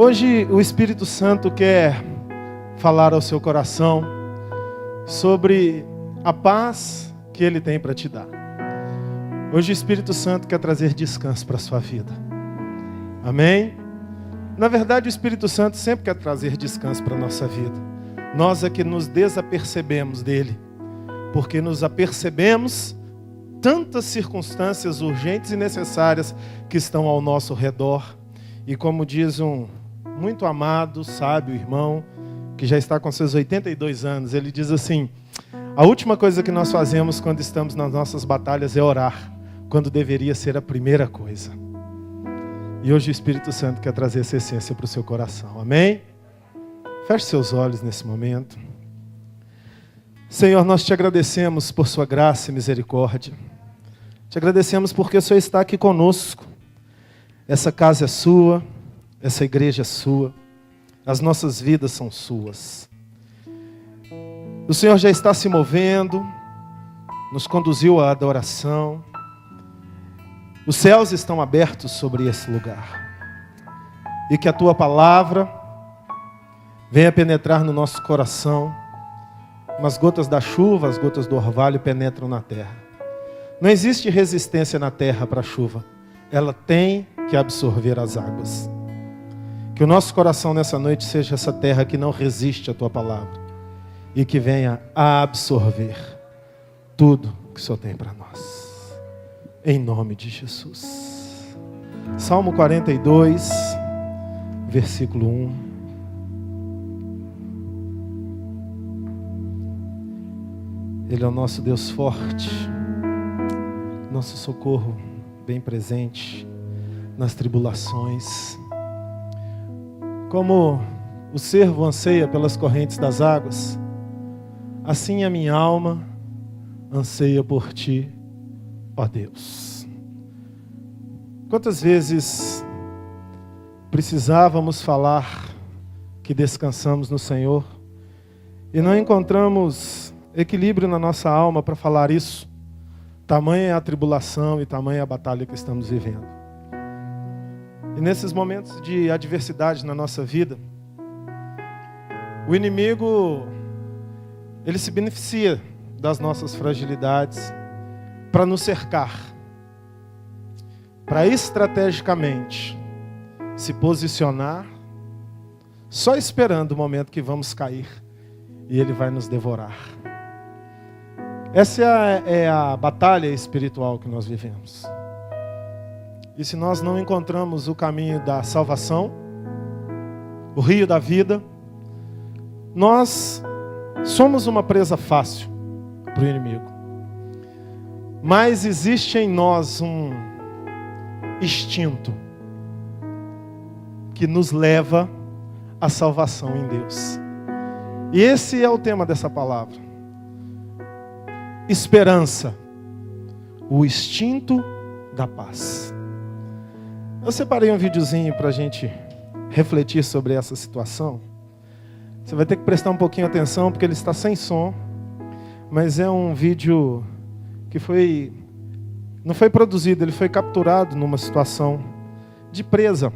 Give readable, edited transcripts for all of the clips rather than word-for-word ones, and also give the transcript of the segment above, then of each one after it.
Hoje o Espírito Santo quer falar ao seu coração sobre a paz que Ele tem para te dar. Hoje o Espírito Santo quer trazer descanso para a sua vida. Amém? Na verdade, o Espírito Santo sempre quer trazer descanso para a nossa vida. Nós é que nos desapercebemos dele, porque nos apercebemos tantas circunstâncias urgentes e necessárias que estão ao nosso redor. E como diz um muito amado, sábio irmão, que já está com seus 82 anos, ele diz assim: a última coisa que nós fazemos quando estamos nas nossas batalhas é orar, quando deveria ser a primeira coisa. E hoje o Espírito Santo quer trazer essa essência para o seu coração. Amém? Feche seus olhos nesse momento. Senhor, nós te agradecemos por sua graça e misericórdia. Te agradecemos porque o Senhor está aqui conosco. Essa casa é sua, essa igreja é sua, as nossas vidas são suas. O Senhor já está se movendo, nos conduziu à adoração. Os céus estão abertos sobre esse lugar. E que a tua palavra venha penetrar no nosso coração. Como as gotas da chuva, as gotas do orvalho penetram na terra. Não existe resistência na terra para a chuva. Ela tem que absorver as águas. Que o nosso coração nessa noite seja essa terra que não resiste à tua palavra. E que venha a absorver tudo que o Senhor tem para nós. Em nome de Jesus. Salmo 42, versículo 1. Ele é o nosso Deus forte, nosso socorro bem presente nas tribulações. Como o servo anseia pelas correntes das águas, assim a minha alma anseia por ti, ó Deus. Quantas vezes precisávamos falar que descansamos no Senhor e não encontramos equilíbrio na nossa alma para falar isso? Tamanha é a tribulação e tamanha é a batalha que estamos vivendo. E nesses momentos de adversidade na nossa vida, o inimigo, ele se beneficia das nossas fragilidades para nos cercar, para estrategicamente se posicionar, só esperando o momento que vamos cair e ele vai nos devorar. Essa é a batalha espiritual que nós vivemos. E se nós não encontramos o caminho da salvação, o rio da vida, nós somos uma presa fácil para o inimigo. Mas existe em nós um instinto que nos leva à salvação em Deus. E esse é o tema dessa palavra. Esperança, o instinto da paz. Eu separei um videozinho para a gente refletir sobre essa situação. Você vai ter que prestar um pouquinho de atenção, porque ele está sem som, mas é um vídeo que não foi produzido, ele foi capturado numa situação de presa.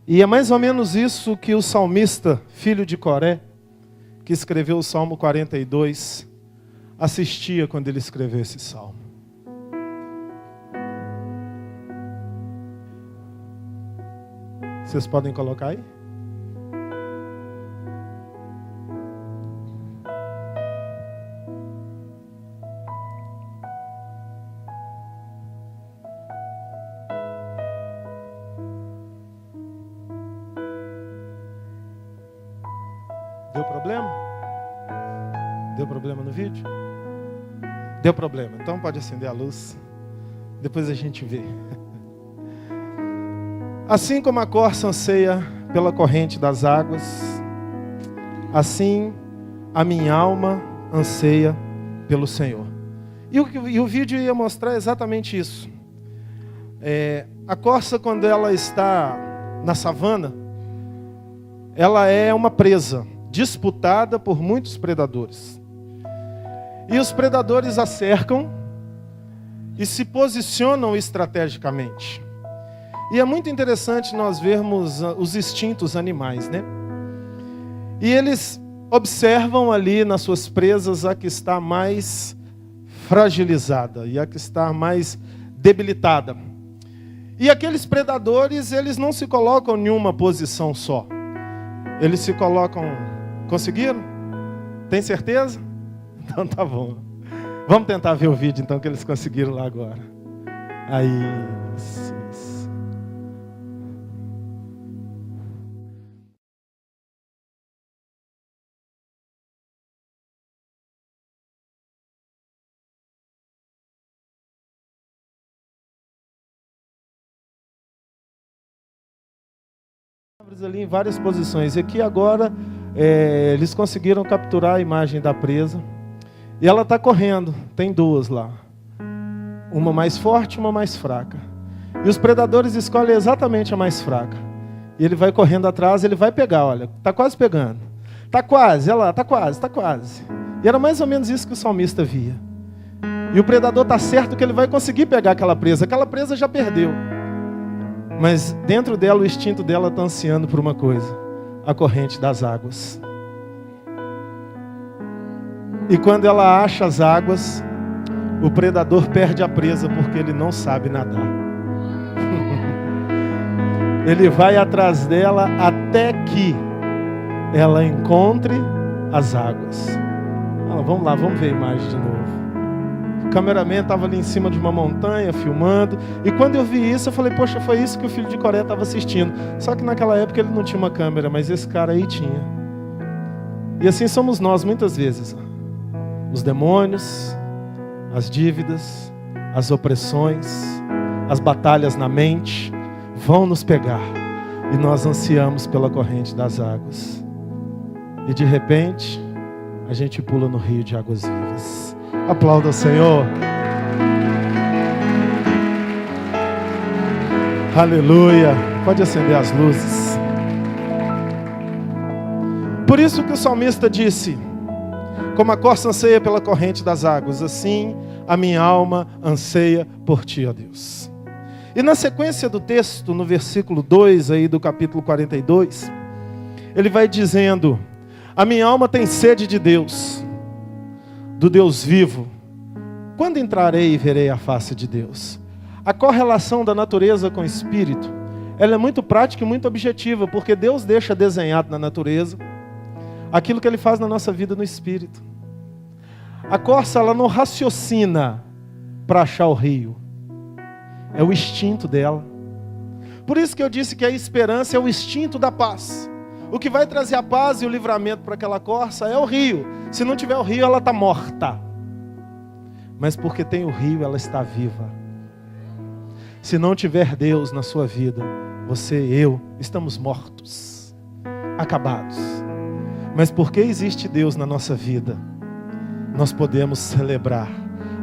E é mais ou menos isso que o salmista, filho de Coré, que escreveu o Salmo 42, assistia quando ele escreveu esse salmo. Vocês podem colocar aí? Deu problema? Deu problema no vídeo? Deu problema, então pode acender a luz. Depois a gente vê. Assim como a corça anseia pela corrente das águas, assim a minha alma anseia pelo Senhor. E o vídeo ia mostrar exatamente isso. A corça, quando ela está na savana, ela é uma presa, disputada por muitos predadores. E os predadores a cercam e se posicionam estrategicamente. E é muito interessante nós vermos os instintos animais, né? E eles observam ali nas suas presas a que está mais fragilizada e a que está mais debilitada. E aqueles predadores, eles não se colocam em uma posição só. Eles se colocam... Conseguiram? Tem certeza? Então tá bom. Vamos tentar ver o vídeo então que eles conseguiram lá agora. Aí, isso. Ali em várias posições. E aqui agora eles conseguiram capturar a imagem da presa. E ela está correndo. Tem duas lá. Uma mais forte e uma mais fraca. E os predadores escolhem exatamente a mais fraca. E ele vai correndo atrás, ele vai pegar, olha. Está quase pegando. Está quase, olha lá, está quase, está quase. E era mais ou menos isso que o salmista via. E o predador está certo que ele vai conseguir pegar aquela presa. Aquela presa já perdeu. Mas dentro dela, o instinto dela está ansiando por uma coisa: a corrente das águas. E quando ela acha as águas, o predador perde a presa porque ele não sabe nadar. Ele vai atrás dela até que ela encontre as águas. Vamos lá, vamos ver a imagem de novo. O cameraman estava ali em cima de uma montanha, filmando. E quando eu vi isso, eu falei, poxa, foi isso que o filho de Coré estava assistindo. Só que naquela época ele não tinha uma câmera, mas esse cara aí tinha. E assim somos nós muitas vezes. Os demônios, as dívidas, as opressões, as batalhas na mente vão nos pegar. E nós ansiamos pela corrente das águas. E de repente, a gente pula no rio de águas vivas. Aplauda o Senhor. Aleluia. Pode acender as luzes. Por isso que o salmista disse: como a corça anseia pela corrente das águas, assim a minha alma anseia por ti, ó Deus. E na sequência do texto, no versículo 2 aí do capítulo 42, ele vai dizendo: a minha alma tem sede de Deus, do Deus vivo. Quando entrarei e verei a face de Deus? A correlação da natureza com o espírito, ela é muito prática e muito objetiva, porque Deus deixa desenhado na natureza aquilo que Ele faz na nossa vida no espírito. A corça, ela não raciocina para achar o rio. É o instinto dela. Por isso que eu disse que a esperança é o instinto da paz. O que vai trazer a paz e o livramento para aquela corça é o rio. Se não tiver o rio, ela está morta. Mas porque tem o rio, ela está viva. Se não tiver Deus na sua vida, você e eu estamos mortos, acabados. Mas porque existe Deus na nossa vida, nós podemos celebrar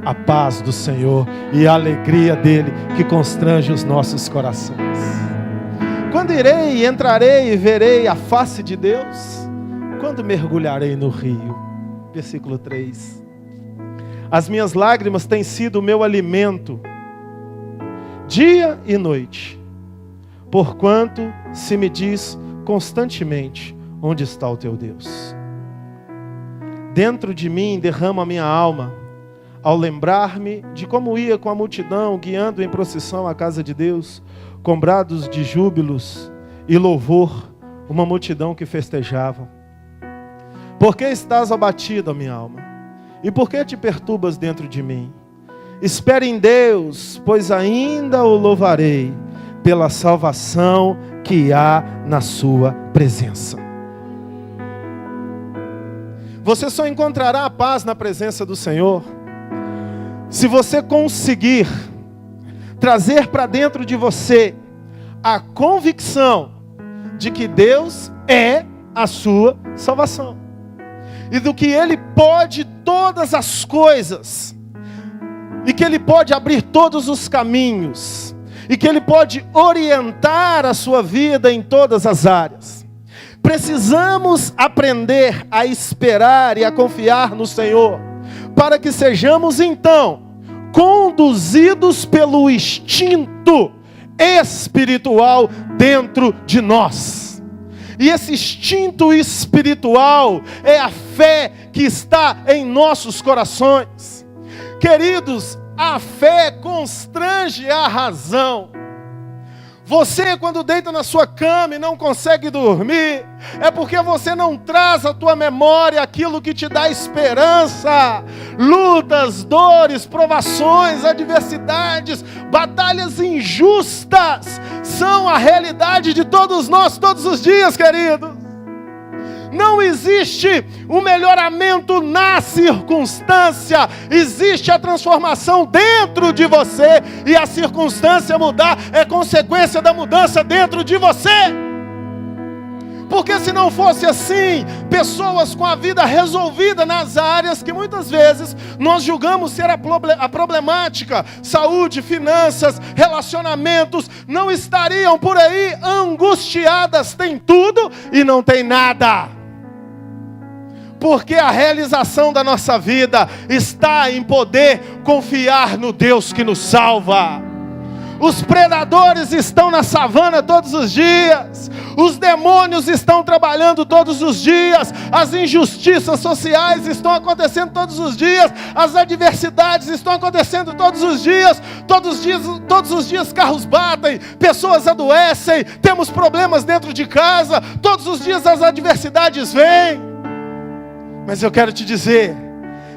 a paz do Senhor e a alegria dele que constrange os nossos corações. Quando irei, entrarei e verei a face de Deus? Quando mergulharei no rio? Versículo 3. As minhas lágrimas têm sido o meu alimento, dia e noite, porquanto se me diz constantemente: onde está o teu Deus? Dentro de mim derrama a minha alma, ao lembrar-me de como ia com a multidão, guiando em procissão à casa de Deus, com brados de júbilos e louvor, uma multidão que festejava. Por que estás abatida, minha alma? E por que te perturbas dentro de mim? Espere em Deus, pois ainda o louvarei, pela salvação que há na sua presença. Você só encontrará a paz na presença do Senhor se você conseguir trazer para dentro de você a convicção de que Deus é a sua salvação. E do que Ele pode todas as coisas. E que Ele pode abrir todos os caminhos. E que Ele pode orientar a sua vida em todas as áreas. Precisamos aprender a esperar e a confiar no Senhor, para que sejamos então conduzidos pelo instinto espiritual dentro de nós. E esse instinto espiritual é a fé que está em nossos corações. Queridos, a fé constrange a razão. Você, quando deita na sua cama e não consegue dormir, é porque você não traz à tua memória aquilo que te dá esperança. Lutas, dores, provações, adversidades, batalhas injustas são a realidade de todos nós, todos os dias, queridos. Não existe o melhoramento na circunstância, existe a transformação dentro de você, e a circunstância mudar é consequência da mudança dentro de você. Porque se não fosse assim, pessoas com a vida resolvida nas áreas que muitas vezes nós julgamos ser a problemática, saúde, finanças, relacionamentos, não estariam por aí angustiadas, tem tudo e não tem nada. Porque a realização da nossa vida está em poder confiar no Deus que nos salva. Os predadores estão na savana todos os dias. Os demônios estão trabalhando todos os dias. As injustiças sociais estão acontecendo todos os dias. As adversidades estão acontecendo todos os dias. Todos os dias carros batem, pessoas adoecem, temos problemas dentro de casa. Todos os dias as adversidades vêm. Mas eu quero te dizer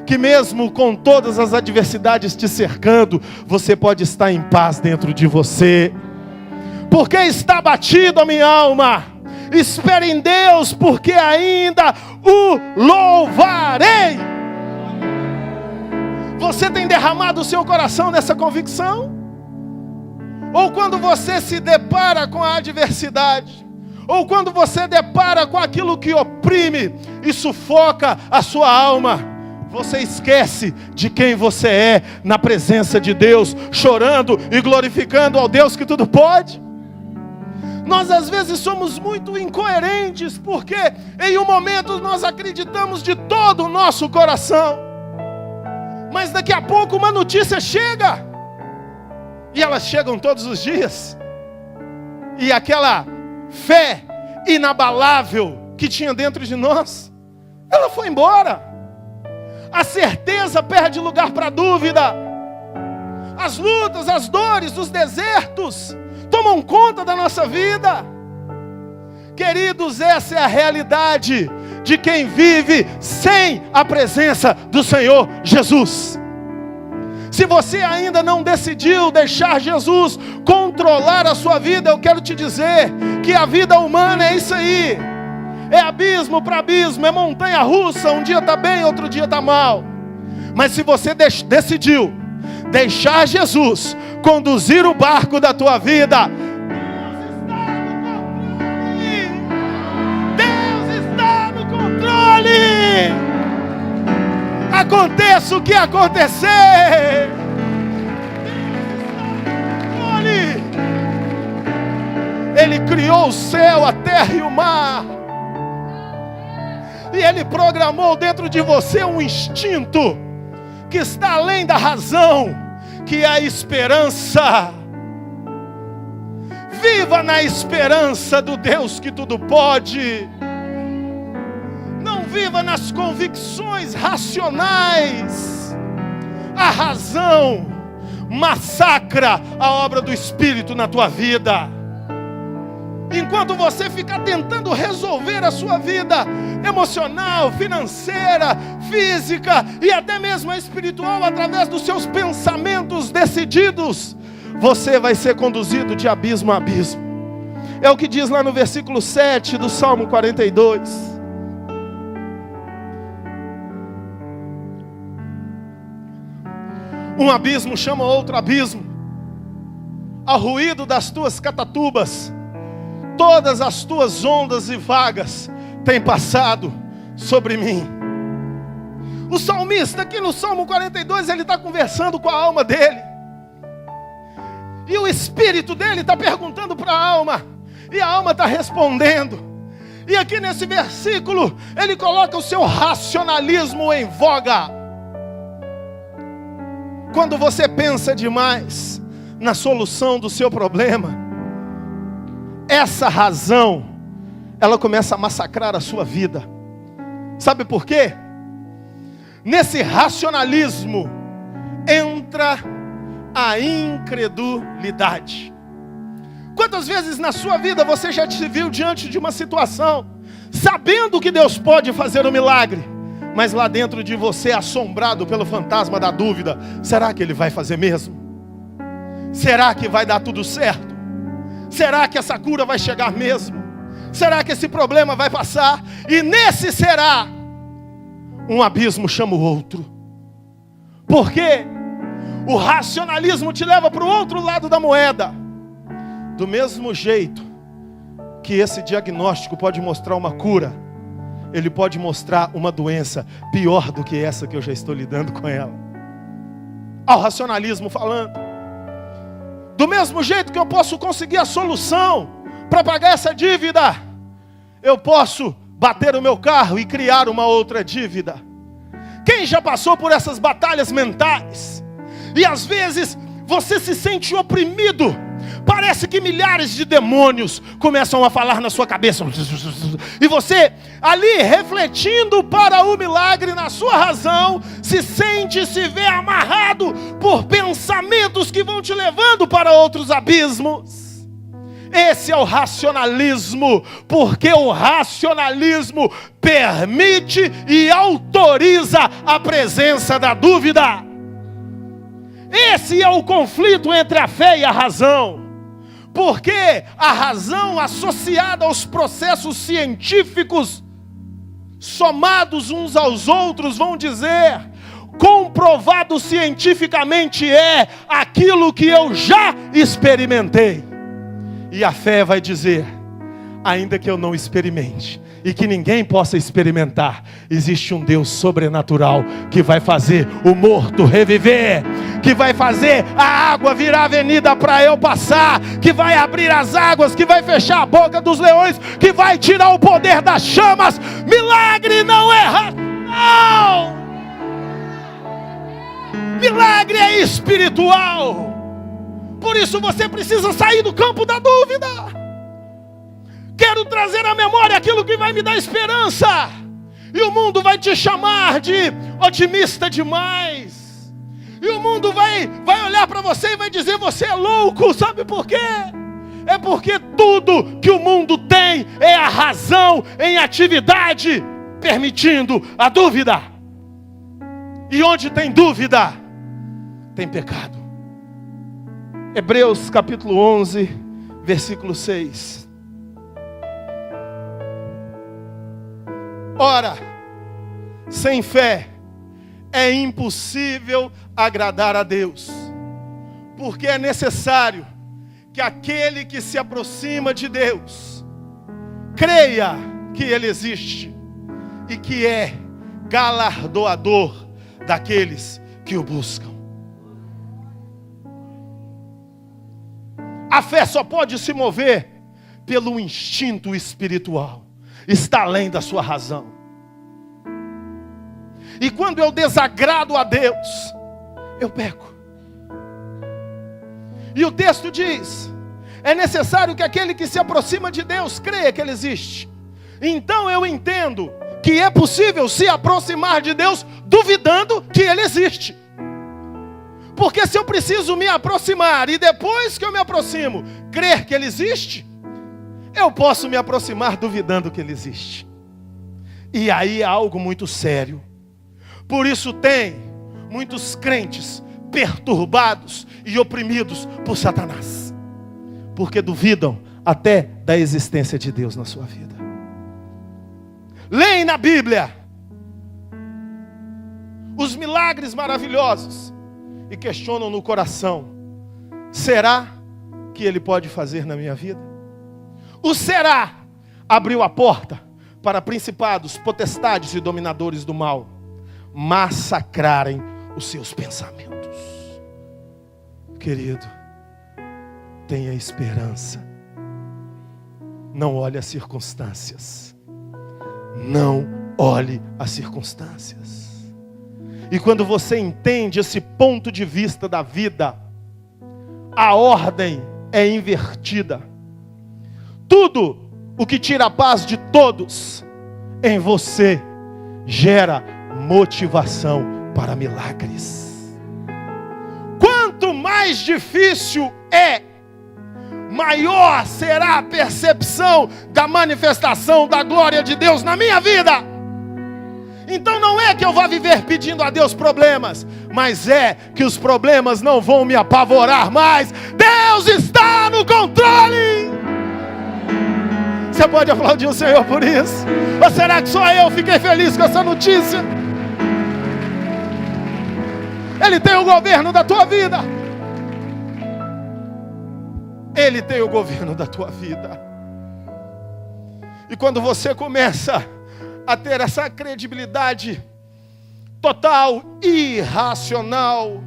que mesmo com todas as adversidades te cercando, você pode estar em paz dentro de você. Porque está batido a minha alma. Espere em Deus, porque ainda o louvarei. Você tem derramado o seu coração nessa convicção? Ou quando você se depara com a adversidade, ou quando você depara com aquilo que oprime e sufoca a sua alma, você esquece de quem você é na presença de Deus, chorando e glorificando ao Deus que tudo pode? Nós às vezes somos muito incoerentes, porque em um momento nós acreditamos de todo o nosso coração, mas daqui a pouco uma notícia chega, e elas chegam todos os dias, e aquela fé inabalável que tinha dentro de nós, ela foi embora. A certeza perde lugar para a dúvida. As lutas, as dores, os desertos tomam conta da nossa vida. Queridos, essa é a realidade de quem vive sem a presença do Senhor Jesus. Se você ainda não decidiu deixar Jesus controlar a sua vida, eu quero te dizer que a vida humana é isso aí. É abismo para abismo, é montanha russa, um dia está bem, outro dia está mal. Mas se você decidiu deixar Jesus conduzir o barco da tua vida, Deus está no controle. Aconteça o que acontecer, Ele criou o céu, a terra e o mar, e Ele programou dentro de você um instinto que está além da razão, que é a esperança. Viva na esperança do Deus que tudo pode. Não viva nas convicções racionais. A razão massacra a obra do Espírito na tua vida. Enquanto você ficar tentando resolver a sua vida emocional, financeira, física e até mesmo espiritual através dos seus pensamentos decididos, você vai ser conduzido de abismo a abismo. É o que diz lá no versículo 7 do Salmo 42. Um abismo chama outro abismo. Ao ruído das tuas catatubas, todas as tuas ondas e vagas têm passado sobre mim. O salmista aqui no Salmo 42, ele está conversando com a alma dele. E o espírito dele está perguntando para a alma. E a alma está respondendo. E aqui nesse versículo, ele coloca o seu racionalismo em voga. Quando você pensa demais, na solução do seu problema, essa razão, ela começa a massacrar a sua vida. Sabe por quê? Nesse racionalismo entra a incredulidade. Quantas vezes na sua vida você já se viu diante de uma situação, sabendo que Deus pode fazer um milagre, mas lá dentro de você assombrado pelo fantasma da dúvida: será que Ele vai fazer mesmo? Será que vai dar tudo certo? Será que essa cura vai chegar mesmo? Será que esse problema vai passar? E nesse será, um abismo chama o outro. Porque o racionalismo te leva para o outro lado da moeda. Do mesmo jeito que esse diagnóstico pode mostrar uma cura, ele pode mostrar uma doença pior do que essa que eu já estou lidando com ela. Ao racionalismo falando. Do mesmo jeito que eu posso conseguir a solução para pagar essa dívida, eu posso bater o meu carro e criar uma outra dívida. Quem já passou por essas batalhas mentais? E às vezes você se sente oprimido. Parece que milhares de demônios começam a falar na sua cabeça. E você ali refletindo para o milagre na sua razão, se vê amarrado por pensamentos que vão te levando para outros abismos. Esse é o racionalismo, porque o racionalismo permite e autoriza a presença da dúvida. Esse é o conflito entre a fé e a razão. Porque a razão associada aos processos científicos, somados uns aos outros, vão dizer: comprovado cientificamente é aquilo que eu já experimentei. E a fé vai dizer: ainda que eu não experimente e que ninguém possa experimentar, existe um Deus sobrenatural que vai fazer o morto reviver, que vai fazer a água virar avenida para eu passar, que vai abrir as águas, que vai fechar a boca dos leões, que vai tirar o poder das chamas. Milagre não é racional. Milagre é espiritual. Por isso você precisa sair do campo da dúvida. Quero trazer à memória aquilo que vai me dar esperança. E o mundo vai te chamar de otimista demais. E o mundo vai olhar para você e vai dizer: você é louco. Sabe por quê? É porque tudo que o mundo tem é a razão em atividade, permitindo a dúvida. E onde tem dúvida, tem pecado. Hebreus capítulo 11, versículo 6. Ora, sem fé é impossível agradar a Deus, porque é necessário que aquele que se aproxima de Deus creia que Ele existe e que é galardoador daqueles que o buscam. A fé só pode se mover pelo instinto espiritual. Está além da sua razão. E quando eu desagrado a Deus, eu peco. E o texto diz: é necessário que aquele que se aproxima de Deus creia que Ele existe. Então eu entendo que é possível se aproximar de Deus duvidando que Ele existe. Porque se eu preciso me aproximar e depois que eu me aproximo, crer que Ele existe, eu posso me aproximar duvidando que Ele existe. E aí é algo muito sério. Por isso tem muitos crentes perturbados e oprimidos por Satanás. Porque duvidam até da existência de Deus na sua vida. Leem na Bíblia os milagres maravilhosos e questionam no coração: será que Ele pode fazer na minha vida? O será abriu a porta para principados, potestades e dominadores do mal massacrarem os seus pensamentos. Querido, tenha esperança. Não olhe as circunstâncias. Não olhe as circunstâncias. E quando você entende esse ponto de vista da vida, a ordem é invertida. Tudo o que tira a paz de todos em você gera motivação para milagres. Quanto mais difícil é, maior será a percepção da manifestação da glória de Deus na minha vida. Então não é que eu vá viver pedindo a Deus problemas, mas é que os problemas não vão me apavorar mais. Deus está no controle. Você pode aplaudir o Senhor por isso? Ou será que só eu fiquei feliz com essa notícia? Ele tem o governo da tua vida. Ele tem o governo da tua vida. E quando você começa a ter essa credibilidade total, irracional,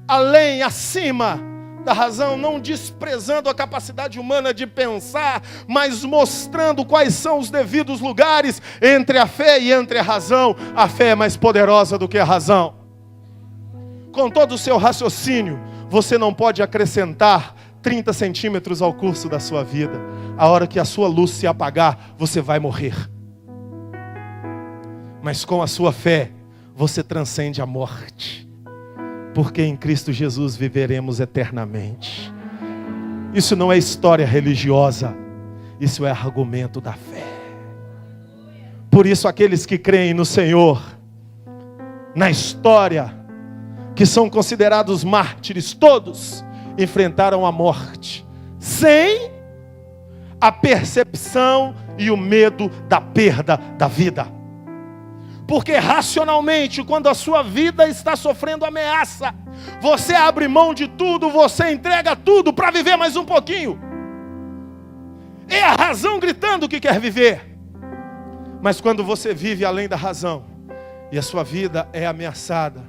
além, acima da razão, não desprezando a capacidade humana de pensar, mas mostrando quais são os devidos lugares entre a fé e entre a razão. A fé é mais poderosa do que a razão. Com todo o seu raciocínio, você não pode acrescentar 30 centímetros ao curso da sua vida. A hora que a sua luz se apagar, você vai morrer. Mas com a sua fé, você transcende a morte. Porque em Cristo Jesus viveremos eternamente. Isso não é história religiosa. Isso é argumento da fé. Por isso aqueles que creem no Senhor, na história, que são considerados mártires, todos enfrentaram a morte, sem a percepção e o medo da perda da vida. Porque racionalmente, quando a sua vida está sofrendo ameaça, você abre mão de tudo, você entrega tudo para viver mais um pouquinho. É a razão gritando que quer viver. Mas quando você vive além da razão, e a sua vida é ameaçada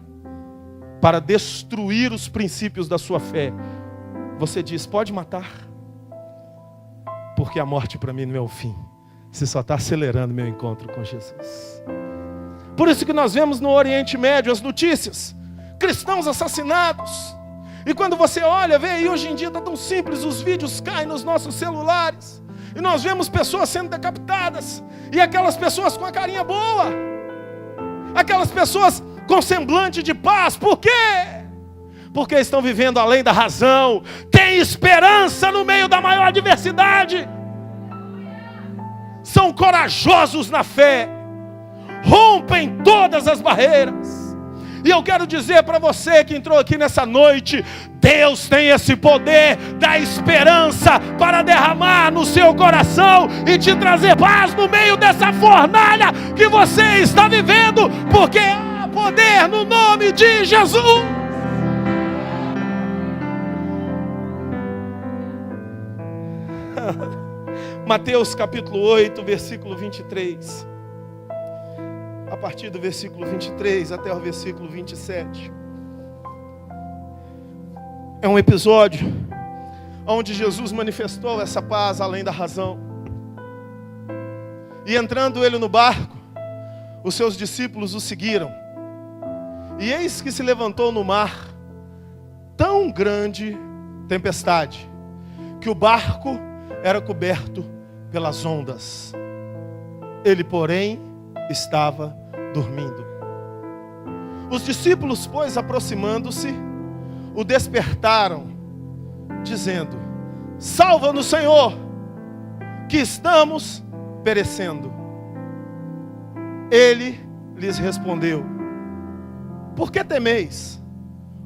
para destruir os princípios da sua fé, você diz, pode matar, porque a morte para mim não é o fim. Você só está acelerando meu encontro com Jesus. Por isso que nós vemos no Oriente Médio as notícias, cristãos assassinados. E quando você olha, vê aí, hoje em dia está tão simples, os vídeos caem nos nossos celulares. E nós vemos pessoas sendo decapitadas. E aquelas pessoas com a carinha boa. Aquelas pessoas com semblante de paz. Por quê? Porque estão vivendo além da razão. Tem esperança no meio da maior adversidade. São corajosos na fé. Rompem todas as barreiras. E eu quero dizer para você que entrou aqui nessa noite, Deus tem esse poder da esperança para derramar no seu coração e te trazer paz no meio dessa fornalha que você está vivendo, porque há poder no nome de Jesus. Mateus capítulo 8, versículo 23. A partir do versículo 23 até o versículo 27. É um episódio onde Jesus manifestou essa paz além da razão. E entrando ele no barco, os seus discípulos o seguiram. E eis que se levantou no mar tão grande tempestade, que o barco era coberto pelas ondas. Ele, porém, estava dormindo. Os discípulos, pois, aproximando-se, o despertaram, dizendo: salva-nos, Senhor, que estamos perecendo. Ele lhes respondeu: por que temeis,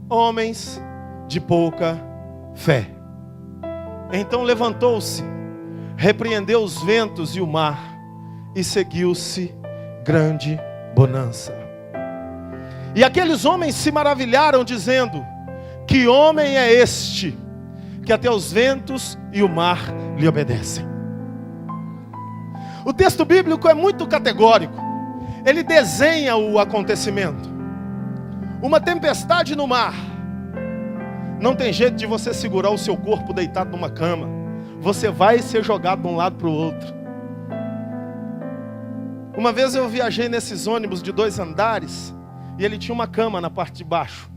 homens de pouca fé? Então levantou-se, repreendeu os ventos e o mar, e seguiu-se grande bonança. E aqueles homens se maravilharam, dizendo: que homem é este, que até os ventos e o mar lhe obedecem? O texto bíblico é muito categórico. Ele desenha o acontecimento. Uma tempestade no mar. Não tem jeito de você segurar o seu corpo deitado numa cama. Você vai ser jogado de um lado para o outro. Uma vez eu viajei nesses ônibus de 2 andares, e ele tinha uma cama na parte de baixo.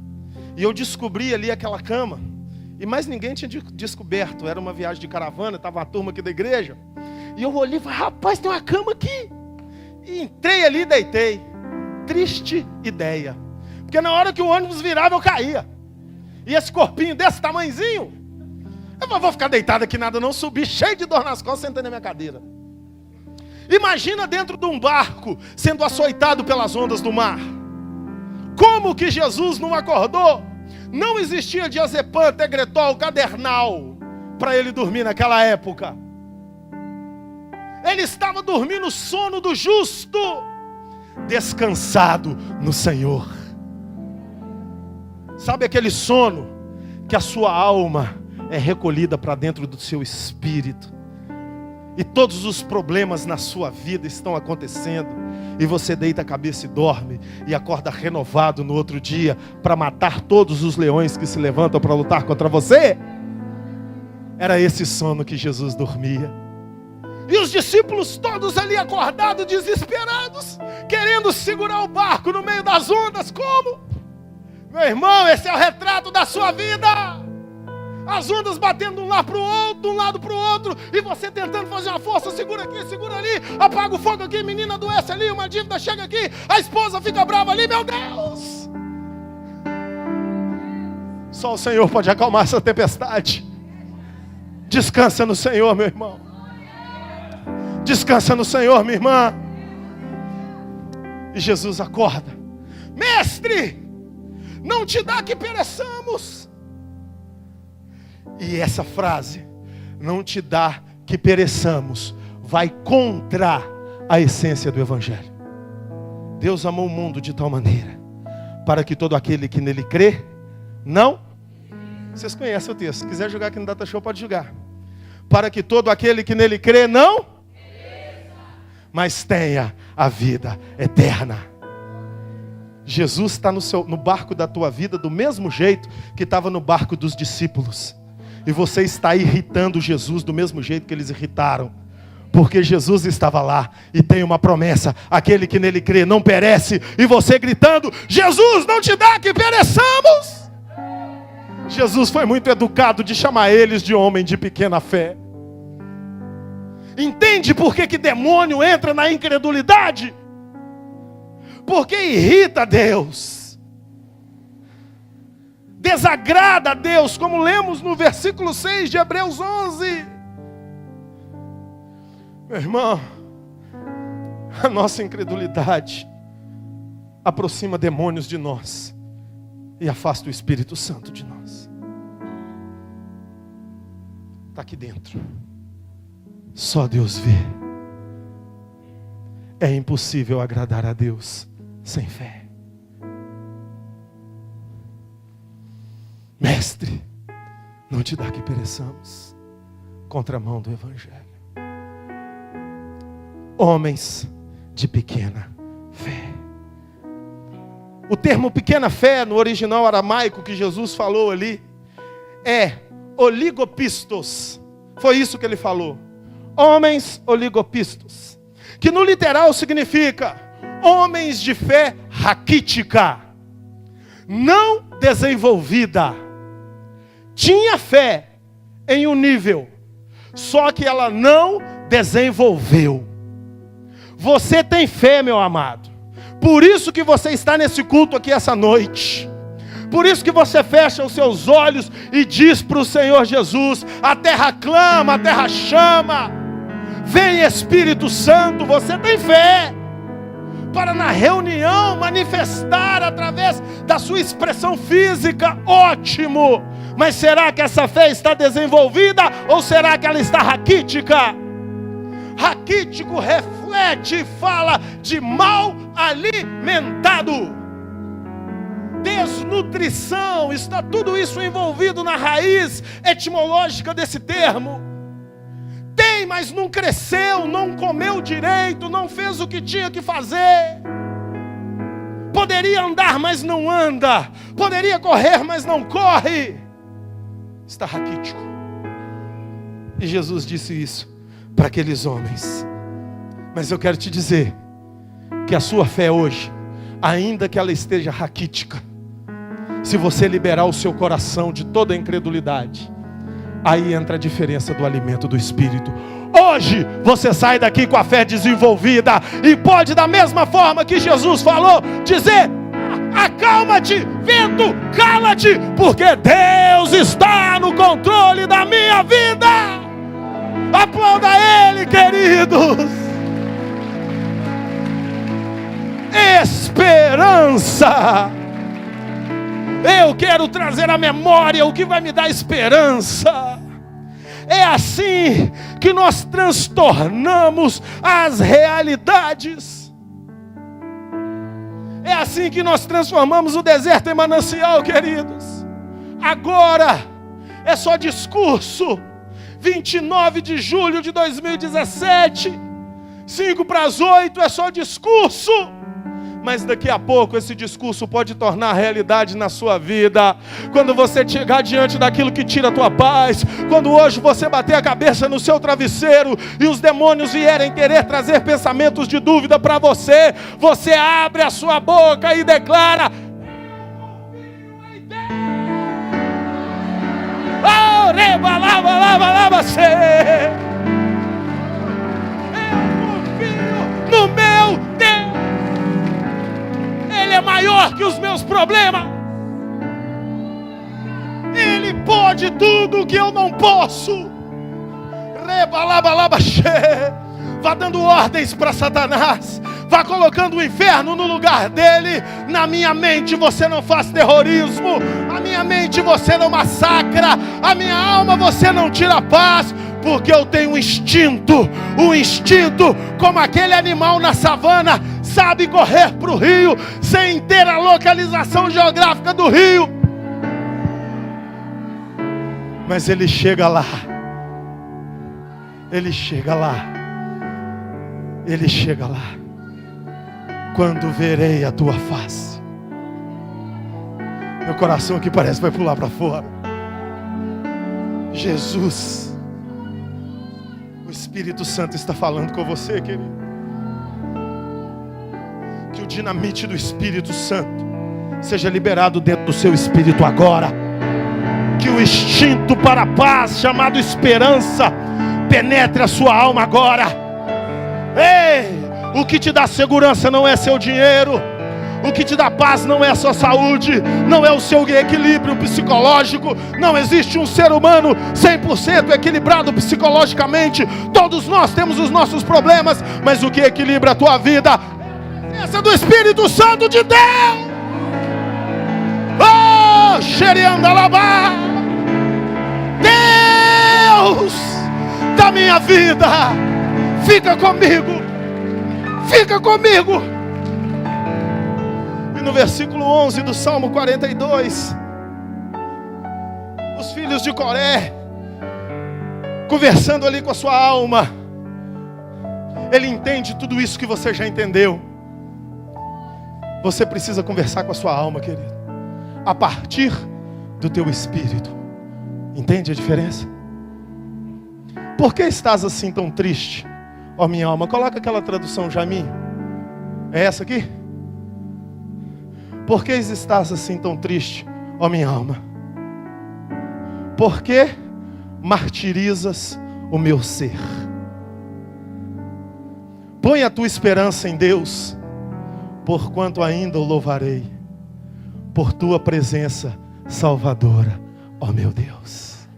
E eu descobri ali aquela cama, E mais ninguém tinha descoberto. Era uma viagem de caravana, estava uma turma aqui da igreja. E eu olhei e falei, rapaz, tem uma cama aqui. E entrei ali e deitei. Triste ideia. Porque na hora que o ônibus virava, eu caía. E esse corpinho desse tamanhozinho, eu não vou ficar deitado aqui nada não. Subi cheio de dor nas costas, sentei na minha cadeira. Imagina dentro de um barco, sendo açoitado pelas ondas do mar. Como que Jesus não acordou? Não existia diazepam, tegretol, cadernal para ele dormir naquela época. Ele estava dormindo o sono do justo, descansado no Senhor. Sabe aquele sono que a sua alma é recolhida para dentro do seu espírito, e todos os problemas na sua vida estão acontecendo, e você deita a cabeça e dorme, e acorda renovado no outro dia, para matar todos os leões que se levantam para lutar contra você? Era esse sono que Jesus dormia. E os discípulos todos ali acordados, desesperados, querendo segurar o barco no meio das ondas. Como? Meu irmão, esse é o retrato da sua vida. As ondas batendo de um lado para o outro, e você tentando fazer uma força, segura aqui, segura ali, apaga o fogo aqui, menina adoece ali, uma dívida chega aqui, a esposa fica brava ali, meu Deus! Só o Senhor pode acalmar essa tempestade. Descansa no Senhor, meu irmão. Descansa no Senhor, minha irmã. E Jesus acorda. Mestre, não te dá que pereçamos. E essa frase, não te dá que pereçamos, vai contra a essência do Evangelho. Deus amou o mundo de tal maneira, para que todo aquele que nele crê, não... Vocês conhecem o texto, se quiser jogar aqui no Data Show, pode jogar. Para que todo aquele que nele crê, não... mas tenha a vida eterna. Jesus está no barco da tua vida do mesmo jeito que estava no barco dos discípulos. E você está irritando Jesus do mesmo jeito que eles irritaram. Porque Jesus estava lá e tem uma promessa. Aquele que nele crê não perece. E você gritando, Jesus, não te dá que pereçamos. Jesus foi muito educado de chamar eles de homem de pequena fé. Entende por que demônio entra na incredulidade? Porque irrita Deus. Desagrada a Deus, como lemos no versículo 6 de Hebreus 11. Meu irmão, a nossa incredulidade aproxima demônios de nós e afasta o Espírito Santo de nós. Está aqui dentro. Só Deus vê. É impossível agradar a Deus sem fé. Mestre, não te dá que pereçamos, contramão do Evangelho. Homens de pequena fé. O termo pequena fé no original aramaico que Jesus falou ali é oligopistos. Foi isso que ele falou. Homens oligopistos, que no literal significa homens de fé raquítica, não desenvolvida. Tinha fé em um nível, só que ela não desenvolveu. Você tem fé, meu amado. Por isso que você está nesse culto aqui essa noite. Por isso que você fecha os seus olhos e diz para o Senhor Jesus: a terra clama, a terra chama. Vem Espírito Santo, você tem fé para na reunião manifestar através da sua expressão física, ótimo. Mas será que essa fé está desenvolvida ou será que ela está raquítica? Raquítico reflete e fala de mal alimentado. Desnutrição, está tudo isso envolvido na raiz etimológica desse termo. Tem, mas não cresceu, não comeu direito, não fez o que tinha que fazer. Poderia andar, mas não anda. Poderia correr, mas não corre. Está raquítico. E Jesus disse isso para aqueles homens. Mas eu quero te dizer que a sua fé hoje, ainda que ela esteja raquítica, se você liberar o seu coração de toda a incredulidade, aí entra a diferença do alimento do Espírito. Hoje você sai daqui com a fé desenvolvida e pode, da mesma forma que Jesus falou, dizer: acalma-te, vento, cala-te, porque Deus está no controle da minha vida. Aplauda Ele, queridos. Esperança. Eu quero trazer à memória o que vai me dar esperança. É assim que nós transtornamos as realidades. É assim que nós transformamos o deserto em manancial, queridos. Agora é só discurso. 29 de julho de 2017, 7:55 é só discurso. Mas daqui a pouco esse discurso pode tornar realidade na sua vida. Quando você chegar diante daquilo que tira a tua paz, quando hoje você bater a cabeça no seu travesseiro e os demônios vierem querer trazer pensamentos de dúvida para você, você abre a sua boca e declara: oh, reba, lava, lava, lava, você. Eu confio no meu Deus. Ele é maior que os meus problemas. Ele pode tudo que eu não posso. Vá dando ordens para Satanás. Vá colocando o inferno no lugar dele. Na minha mente você não faz terrorismo. A minha mente você não massacra. A minha alma você não tira paz. Porque eu tenho um instinto como aquele animal na savana, sabe correr para o rio, sem ter a localização geográfica do rio. Mas ele chega lá. Ele chega lá. Ele chega lá. Quando verei a tua face. Meu coração aqui parece que vai pular para fora. Jesus. O Espírito Santo está falando com você, querido. Que o dinamite do Espírito Santo seja liberado dentro do seu espírito agora. Que o instinto para a paz, chamado esperança, penetre a sua alma agora. Ei, o que te dá segurança não é seu dinheiro. O que te dá paz não é a sua saúde, não é o seu equilíbrio psicológico. Não existe um ser humano 100% equilibrado psicologicamente. Todos nós temos os nossos problemas, mas o que equilibra a tua vida é a presença do Espírito Santo de Deus. Oh, Xeriandalabá, Deus da minha vida, fica comigo, fica comigo. No versículo 11 do Salmo 42, os filhos de Coré, conversando ali com a sua alma, ele entende tudo isso que você já entendeu. Você precisa conversar com a sua alma, querido, a partir do teu espírito. Entende a diferença? Por que estás assim tão triste, ó minha alma? Coloca aquela tradução já minha. É essa aqui? Por que estás assim tão triste, ó minha alma? Por que martirizas o meu ser? Põe a tua esperança em Deus, porquanto ainda o louvarei, por tua presença salvadora, ó meu Deus.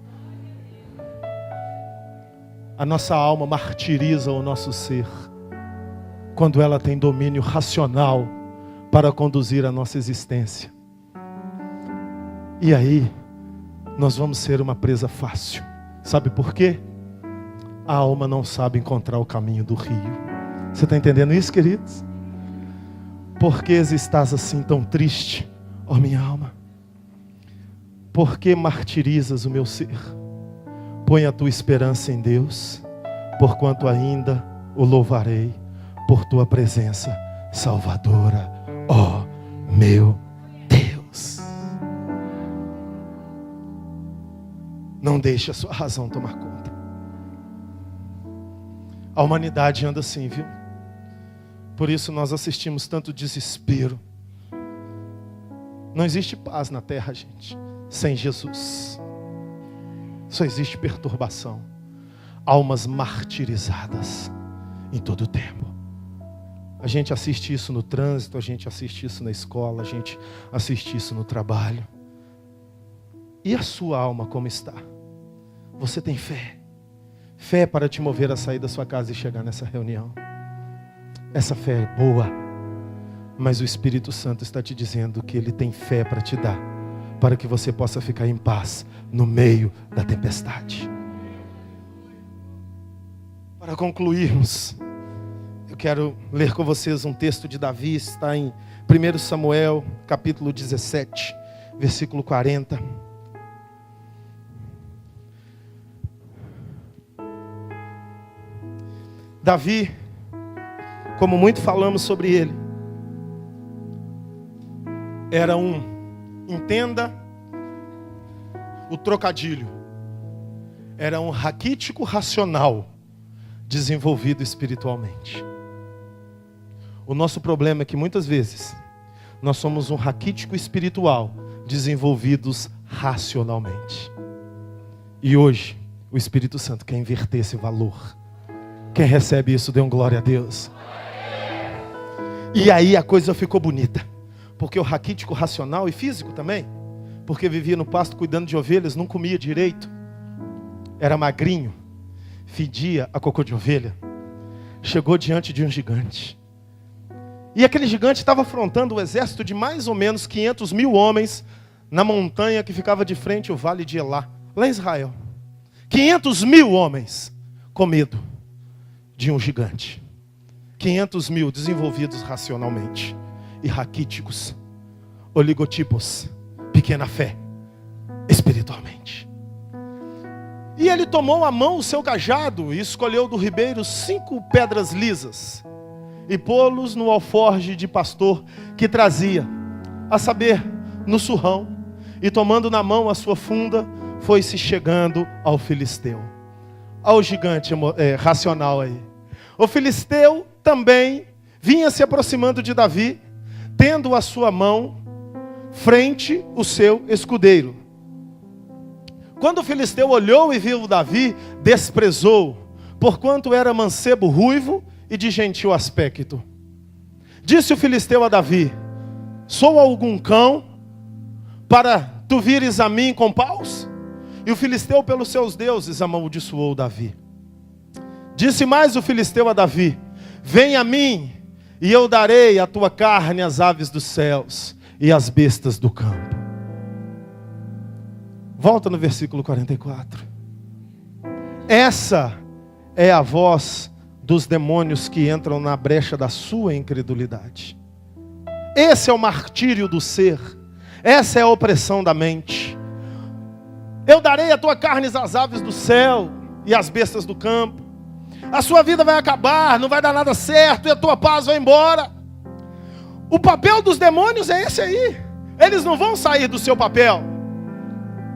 A nossa alma martiriza o nosso ser, quando ela tem domínio racional para conduzir a nossa existência. E aí, nós vamos ser uma presa fácil. Sabe por quê? A alma não sabe encontrar o caminho do rio. Você está entendendo isso, queridos? Por que estás assim tão triste, ó minha alma? Por que martirizas o meu ser? Põe a tua esperança em Deus, porquanto ainda o louvarei, por tua presença salvadora, ó meu Deus. Não deixe a sua razão tomar conta. A humanidade anda assim, viu? Por isso nós assistimos tanto desespero Não existe paz na terra, gente, sem Jesus. Só existe perturbação. Almas martirizadas em todo o tempo. A gente assiste isso no trânsito, a gente assiste isso na escola, a gente assiste isso no trabalho. E a sua alma como está? Você tem fé? Fé para te mover a sair da sua casa e chegar nessa reunião. Essa fé é boa, mas o Espírito Santo está te dizendo que Ele tem fé para te dar, para que você possa ficar em paz no meio da tempestade. Para concluirmos, eu quero ler com vocês um texto de Davi, está em 1 Samuel, capítulo 17, versículo 40. Davi, como muito falamos sobre ele, era entenda o trocadilho, era um raquítico racional, desenvolvido espiritualmente. O nosso problema é que muitas vezes nós somos um raquítico espiritual, desenvolvidos racionalmente. E hoje o Espírito Santo quer inverter esse valor. Quem recebe isso, dê um glória a Deus. E aí a coisa ficou bonita, porque o raquítico racional e físico também, porque vivia no pasto cuidando de ovelhas, não comia direito, era magrinho, fedia a cocô de ovelha, chegou diante de um gigante. E aquele gigante estava afrontando o exército de mais ou menos 500 mil homens na montanha que ficava de frente ao vale de Elá, lá em Israel. 500 mil homens com medo de um gigante. 500 mil desenvolvidos racionalmente e raquíticos, oligotipos, pequena fé, espiritualmente. E ele tomou à mão o seu cajado e escolheu do ribeiro 5 pedras lisas e pô-los no alforje de pastor que trazia, a saber, no surrão, e tomando na mão a sua funda, foi-se chegando ao filisteu. Ao gigante racional aí. O filisteu também vinha se aproximando de Davi, tendo a sua mão frente o seu escudeiro. Quando o filisteu olhou e viu Davi, desprezou, porquanto era mancebo ruivo e de gentil aspecto. Disse o filisteu a Davi: sou algum cão para tu vires a mim com paus? E o filisteu pelos seus deuses amaldiçoou Davi. Disse mais o filisteu a Davi: vem a mim, e eu darei a tua carne às aves dos céus e às bestas do campo. Volta no versículo 44. Essa é a voz dos demônios que entram na brecha da sua incredulidade. Esse é o martírio do ser. Essa é a opressão da mente. Eu darei a tua carne às aves do céu e às bestas do campo. A sua vida vai acabar, não vai dar nada certo e a tua paz vai embora. O papel dos demônios é esse aí. Eles não vão sair do seu papel.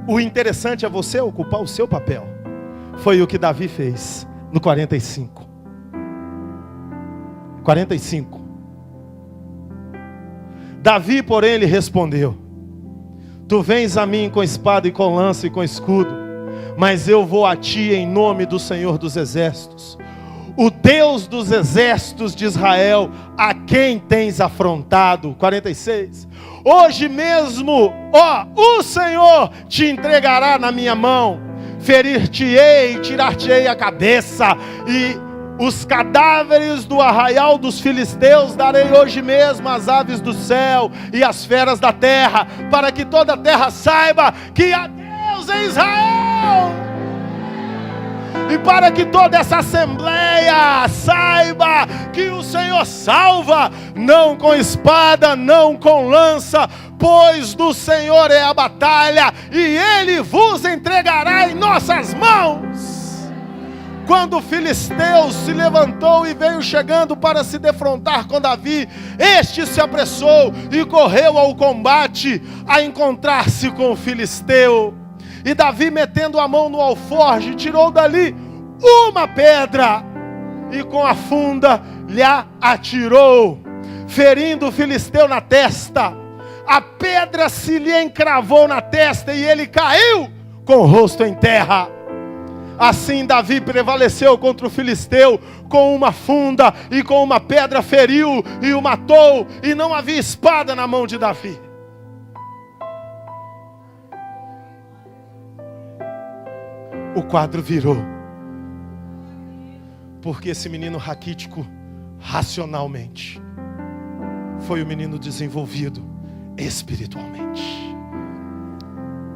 O interessante é você ocupar o seu papel. Foi o que Davi fez no 45. 45. Davi, porém, lhe respondeu: tu vens a mim com espada e com lança e com escudo, mas eu vou a ti em nome do Senhor dos exércitos, o Deus dos exércitos de Israel, a quem tens afrontado. 46. Hoje mesmo, o Senhor te entregará na minha mão, ferir-te-ei, tirar-te-ei a cabeça, e os cadáveres do arraial dos filisteus darei hoje mesmo às aves do céu e às feras da terra, para que toda a terra saiba que há Deus em Israel. E para que toda essa assembleia saiba que o Senhor salva, não com espada, não com lança, pois do Senhor é a batalha, e Ele vos entregará em nossas mãos. Quando o filisteu se levantou e veio chegando para se defrontar com Davi, este se apressou e correu ao combate a encontrar-se com o filisteu. E Davi, metendo a mão no alforje, tirou dali uma pedra e com a funda lhe atirou, ferindo o filisteu na testa. a pedra se lhe encravou na testa e ele caiu com o rosto em terra. Assim Davi prevaleceu contra o filisteu, com uma funda e com uma pedra feriu e o matou, e não havia espada na mão de Davi. O quadro virou, porque esse menino raquítico, racionalmente, foi o menino desenvolvido espiritualmente.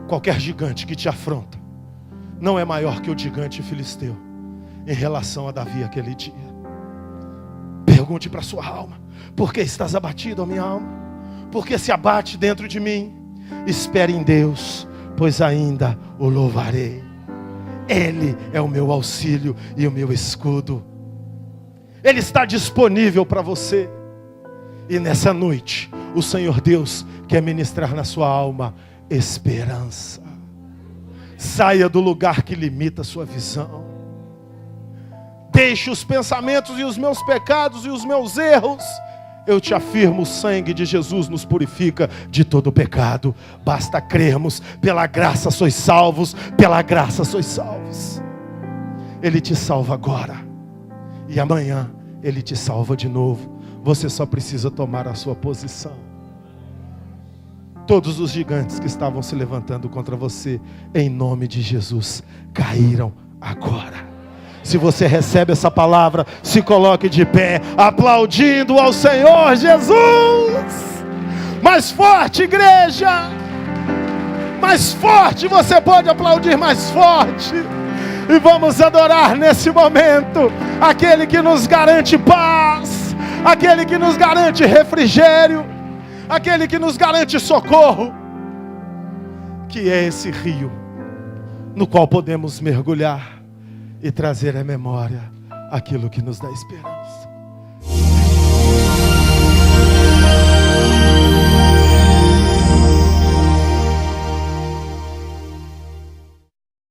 Qualquer gigante que te afronta não é maior que o gigante filisteu em relação a Davi aquele dia. Pergunte para sua alma: por que estás abatido, ó minha alma? Por que se abate dentro de mim? Espere em Deus, pois ainda o louvarei. Ele é o meu auxílio e o meu escudo. Ele está disponível para você. E nessa noite, o Senhor Deus quer ministrar na sua alma esperança. Saia do lugar que limita a sua visão. Deixe os pensamentos e os meus pecados e os meus erros. Eu te afirmo, o sangue de Jesus nos purifica de todo pecado. Basta crermos, pela graça sois salvos, pela graça sois salvos. Ele te salva agora, e amanhã Ele te salva de novo. Você só precisa tomar a sua posição. Todos os gigantes que estavam se levantando contra você, em nome de Jesus, caíram agora. Se você recebe essa palavra, se coloque de pé, aplaudindo ao Senhor Jesus. Mais forte, igreja. Mais forte, você pode aplaudir mais forte. E vamos adorar nesse momento aquele que nos garante paz, aquele que nos garante refrigério, aquele que nos garante socorro, que é esse rio no qual podemos mergulhar e trazer à memória aquilo que nos dá esperança.